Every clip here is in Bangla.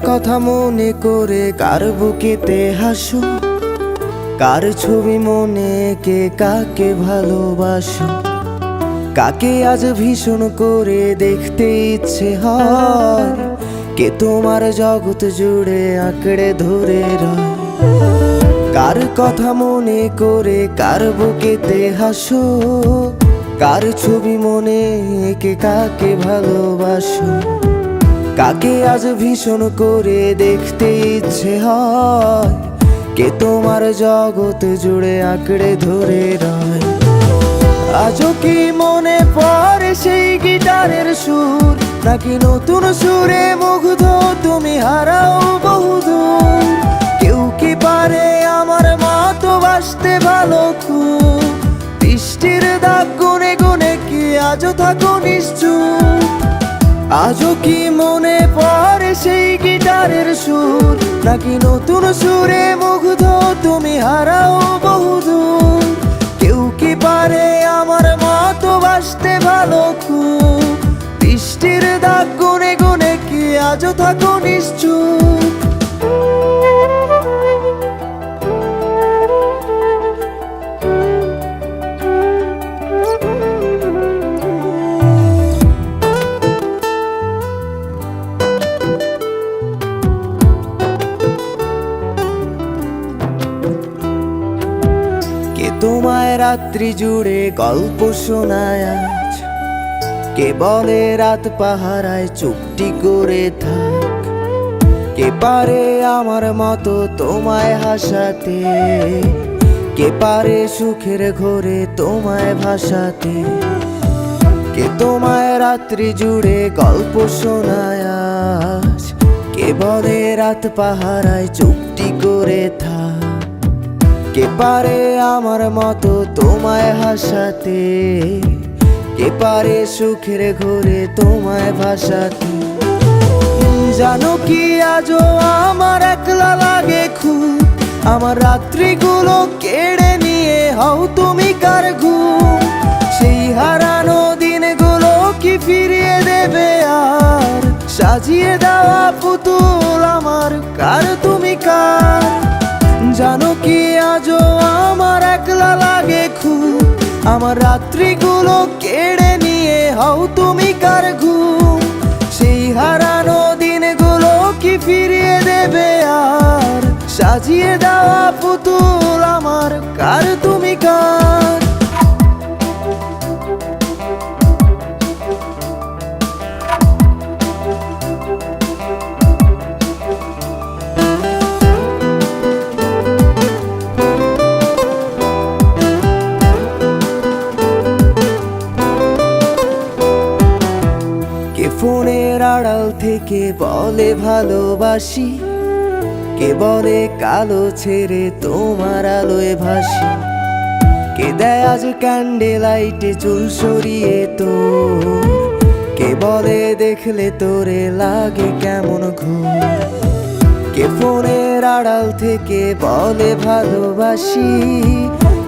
কথা মনে করে কার বুকেতে হাসো, কার ছবি মনে কে কাকে ভালোবাসো, কাকে আজ ভীষণ করে দেখতে ইচ্ছে হয়, কে তোমার জগৎ জুড়ে আঁকড়ে ধরে রয়। কার কথা মনে করে কার বুকেতে হাসো, কার ছবি মনে কে কাকে ভালোবাসো, কাকে আজ ভীষণ করে দেখতে ইচ্ছে হয়, কে তোমার জগৎ জুড়ে আঁকড়ে ধরে রয়। আজও কি মনে পড়ে সেই গিটারের সুর, নাকি নতুন সুরে মুগ্ধ তুমি হারাও বহুদূর? কেউ কি পারে আমার মতো বাসতে ভালো খুব, বৃষ্টির দাগ গুনে গুনে কি আজও থাকো নিশ্চুপ? আজও কি মনে পড়ে সেই গিটারের সুর, নাকি নতুন সুরে মুগ্ধ তুমি হারাও বহুদূর? কেউ কি পারে আমার মতো বাসতে ভালো খুব, বৃষ্টির দাগ গুনে গুনে কি আজও থাকো নিশ্চুপ? তোমায় রাত্রি জুড়ে গল্প শোনায় আজ, কে বলে রাত পাহারায় চুপটি করে থাক, কে পারে আমার মতো তোমায় হাসাতে, কে পারে সুখের ঘোরে তোমায় ভাসাতে? কে তোমায় রাত্রি জুড়ে গল্প শোনায় আজ, কে বলে রাত পাহারায় চুপটি করে থাক, কে পারে আমার মতো তোমায় হাসাতে, কে পারে সুখের ঘোরে তোমায় ভাসাতে? জানো কি আজও আমার একলা লাগে খুব, আমার রাত্রিগুলো কেড়ে নিয়ে হও তুমি কার ঘুম? সেই হারানো দিনগুলো কি ফিরিয়ে দেবে আর, সাজিয়ে দেওয়া পুতুল আমার কার তুমি কার? জানো কি আজও আমার একলা লাগে খুব, আমার রাত্রিগুলো কেড়ে নিয়ে হও তুমি কার ঘুম? সেই হারানো দিনগুলো কি ফিরিয়ে দেবে আর, সাজিয়ে দেওয়া পুতুল আমার কার তুমি কার? ফোনের আড়াল থেকে বলে ভালোবাসি, কে বলে কালো ছেড়ে তোমার আলোয় ভাসি, কে দেয় আজ ক্যান্ডেল লাইটে চুল সরিয়ে তোর, কে বলে দেখলে তোরে লাগে কেমন ঘুম? কে ফোনের আড়াল থেকে বলে ভালোবাসি,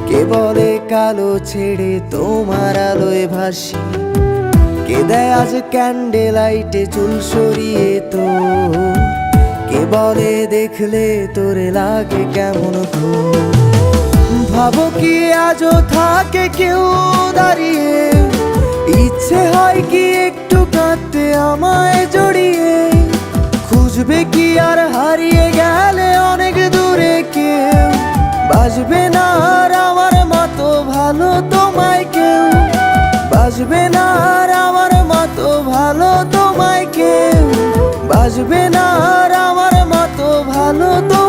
কে বলে কালো ছেড়ে তোমার আলোয় ভাসি, কে দেয় আজ ক্যান্ডেল লাইটে চুল সরিয়ে তোর, কে বলে দেখলে তোরে লাগে কেমন ঘুম? ভাবো কি আজও থাকে কেউ দাঁড়িয়ে, ইচ্ছে হয় কি একটু কাঁদতে আমায় জড়িয়ে? খুঁজবে কি আর হারিয়ে গেলে অনেক দূরে কেউ, বাসবে না আর আমার মতো ভালো তোমায় কেউ, বাসবে না আর আমার মতো ভালো তোমায় কেউ, বাসবে না আর আমার মতো ভালো তোমায়।